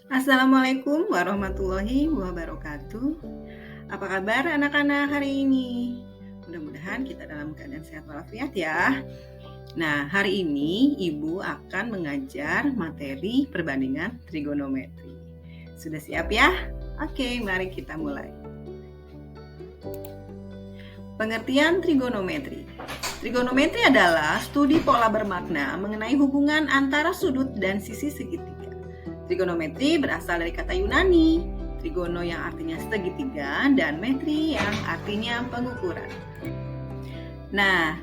Assalamualaikum warahmatullahi wabarakatuh. Apa kabar anak-anak hari ini? Mudah-mudahan kita dalam keadaan sehat walafiat ya. Nah, hari ini Ibu akan mengajar materi perbandingan trigonometri. Sudah siap ya? Oke, mari kita mulai. Pengertian trigonometri. Trigonometri adalah studi pola bermakna mengenai hubungan antara sudut dan sisi segitiga. Trigonometri berasal dari kata Yunani, trigono yang artinya segitiga dan metri yang artinya pengukuran. Nah,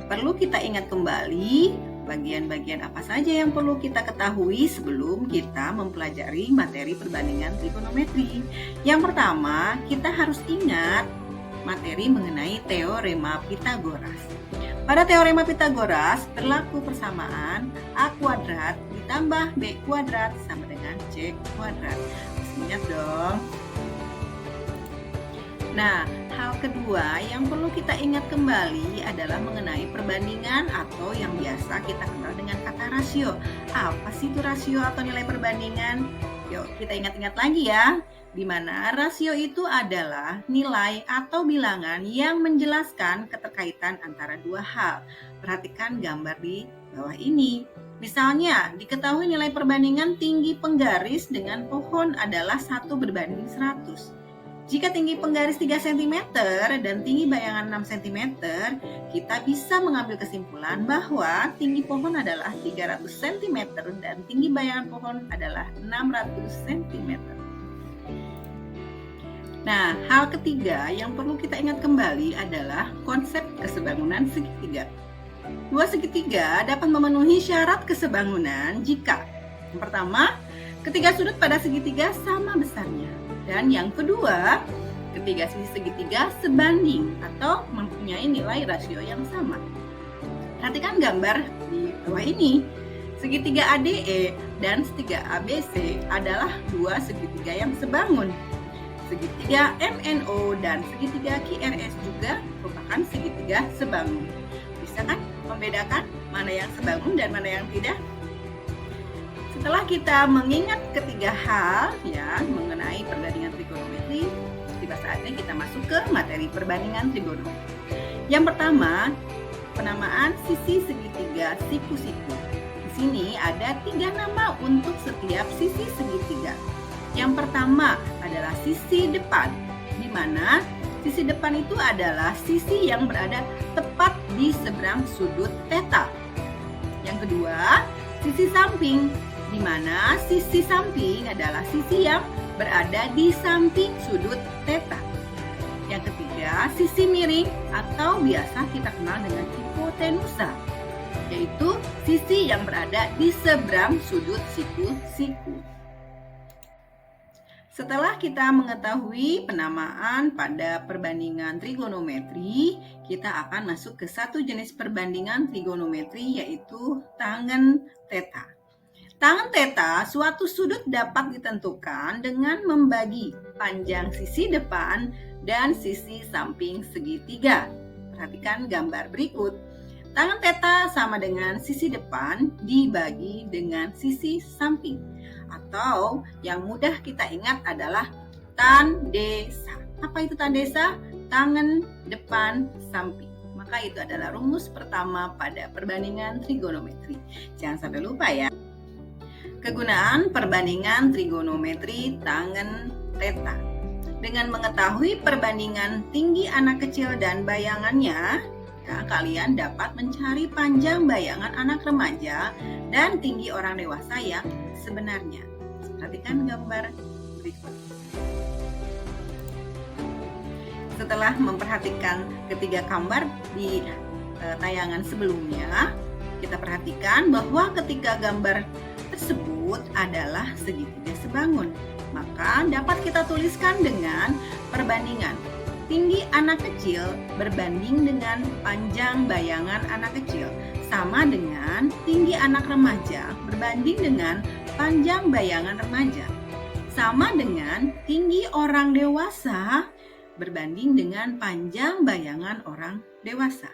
perlu kita ingat kembali bagian-bagian apa saja yang perlu kita ketahui sebelum kita mempelajari materi perbandingan trigonometri. Yang pertama, kita harus ingat materi mengenai teorema Pitagoras. Pada teorema Pitagoras berlaku persamaan A kuadrat ditambah B kuadrat sama dengan C kuadrat. Harus ingat dong. Nah, hal kedua yang perlu kita ingat kembali adalah mengenai perbandingan atau yang biasa kita kenal dengan kata rasio. Apa sih itu rasio atau nilai perbandingan? Yuk kita ingat-ingat lagi ya, di mana rasio itu adalah nilai atau bilangan yang menjelaskan keterkaitan antara dua hal. Perhatikan gambar di bawah ini. Misalnya, diketahui nilai perbandingan tinggi penggaris dengan pohon adalah 1:100. Jika tinggi penggaris 3 cm dan tinggi bayangan 6 cm, kita bisa mengambil kesimpulan bahwa tinggi pohon adalah 300 cm dan tinggi bayangan pohon adalah 600 cm. Nah, hal ketiga yang perlu kita ingat kembali adalah konsep kesebangunan segitiga. Dua segitiga dapat memenuhi syarat kesebangunan jika yang pertama, ketiga sudut pada segitiga sama besarnya. Dan yang kedua, ketiga sisi segitiga sebanding atau mempunyai nilai rasio yang sama. Perhatikan gambar di bawah ini. Segitiga ADE dan segitiga ABC adalah dua segitiga yang sebangun. Segitiga MNO dan segitiga QRS juga merupakan segitiga sebangun. Bisa kan membedakan mana yang sebangun dan mana yang tidak? Setelah kita mengingat ketiga hal ya mengenai perbandingan trigonometri, tiba saatnya kita masuk ke materi perbandingan trigonometri. Yang pertama, penamaan sisi segitiga siku-siku. Di sini ada 3 nama untuk setiap sisi segitiga. Yang pertama adalah sisi depan, di mana sisi depan itu adalah sisi yang berada tepat di seberang sudut theta. Yang kedua, sisi samping, di mana sisi samping adalah sisi yang berada di samping sudut theta. Yang ketiga, sisi miring atau biasa kita kenal dengan hipotenusa, yaitu sisi yang berada di seberang sudut siku-siku. Setelah kita mengetahui penamaan pada perbandingan trigonometri, kita akan masuk ke satu jenis perbandingan trigonometri yaitu tangen theta. Tangen theta, suatu sudut dapat ditentukan dengan membagi panjang sisi depan dan sisi samping segitiga. Perhatikan gambar berikut. Tangen theta sama dengan sisi depan dibagi dengan sisi samping. Atau yang mudah kita ingat adalah tandesa. Apa itu tandesa? Tangen depan samping. Maka itu adalah rumus pertama pada perbandingan trigonometri. Jangan sampai lupa ya. Kegunaan perbandingan trigonometri tangen theta. Dengan mengetahui perbandingan tinggi anak kecil dan bayangannya, ya, kalian dapat mencari panjang bayangan anak remaja dan tinggi orang dewasa yang sebenarnya. Perhatikan gambar berikut. Setelah memperhatikan ketiga gambar di tayangan sebelumnya, kita perhatikan bahwa ketika gambar tersebut adalah segitiga sebangun, maka dapat kita tuliskan dengan perbandingan tinggi anak kecil berbanding dengan panjang bayangan anak kecil sama dengan tinggi anak remaja berbanding dengan panjang bayangan remaja sama dengan tinggi orang dewasa berbanding dengan panjang bayangan orang dewasa.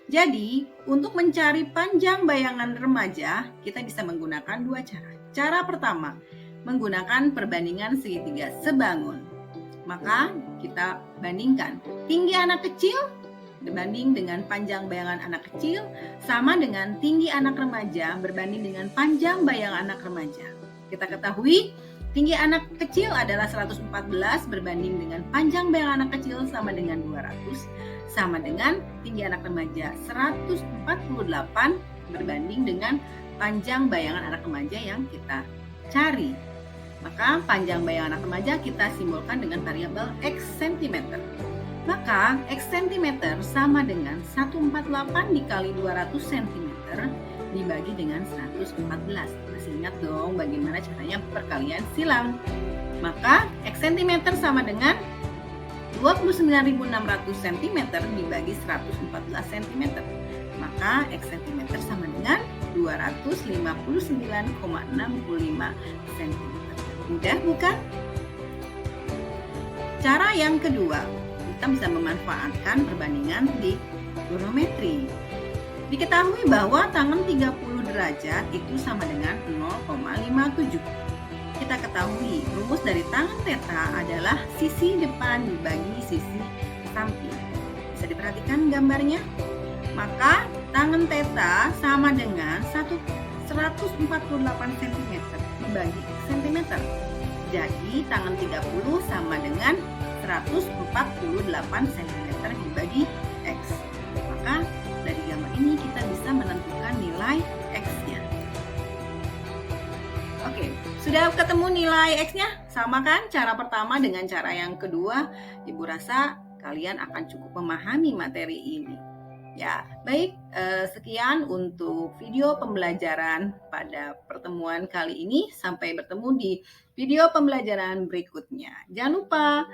Jadi, untuk mencari panjang bayangan remaja, kita bisa menggunakan dua cara. Cara pertama, menggunakan perbandingan segitiga sebangun. Maka kita bandingkan tinggi anak kecil berbanding dengan panjang bayangan anak kecil sama dengan tinggi anak remaja berbanding dengan panjang bayangan anak remaja. Kita ketahui tinggi anak kecil adalah 114 berbanding dengan panjang bayangan anak kecil sama dengan 200, sama dengan tinggi anak remaja 148 berbanding dengan panjang bayangan anak remaja yang kita cari. Maka panjang bayangan anak remaja kita simbolkan dengan variabel X cm. Maka X cm sama dengan 148 dikali 200 cm dibagi dengan 114. Masih ingat dong bagaimana caranya perkalian silang. Maka X cm sama dengan 29.600 cm dibagi 114 cm. Maka X cm sama dengan 259,65 cm. Mudah bukan? Cara yang kedua, kita bisa memanfaatkan perbandingan trigonometri. Diketahui bahwa tangan 30 derajat itu sama dengan 0,57. Kita ketahui rumus dari tangan theta adalah sisi depan dibagi sisi samping. Bisa diperhatikan gambarnya? Maka tangan theta sama dengan 148 cm dibagi cm. Jadi tangan 30 sama dengan 148 cm dibagi X. Maka dari gambar ini kita bisa menentukan nilai X-nya. Oke, sudah ketemu nilai X-nya? Sama kan cara pertama dengan cara yang kedua? Ibu rasa kalian akan cukup memahami materi ini. Ya, baik, sekian untuk video pembelajaran pada pertemuan kali ini. Sampai bertemu di video pembelajaran berikutnya. Jangan lupa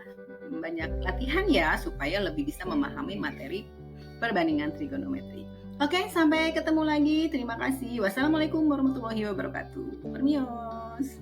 banyak latihan ya, supaya lebih bisa memahami materi perbandingan trigonometri. Oke, sampai ketemu lagi. Terima kasih. Wassalamualaikum warahmatullahi wabarakatuh. Permios.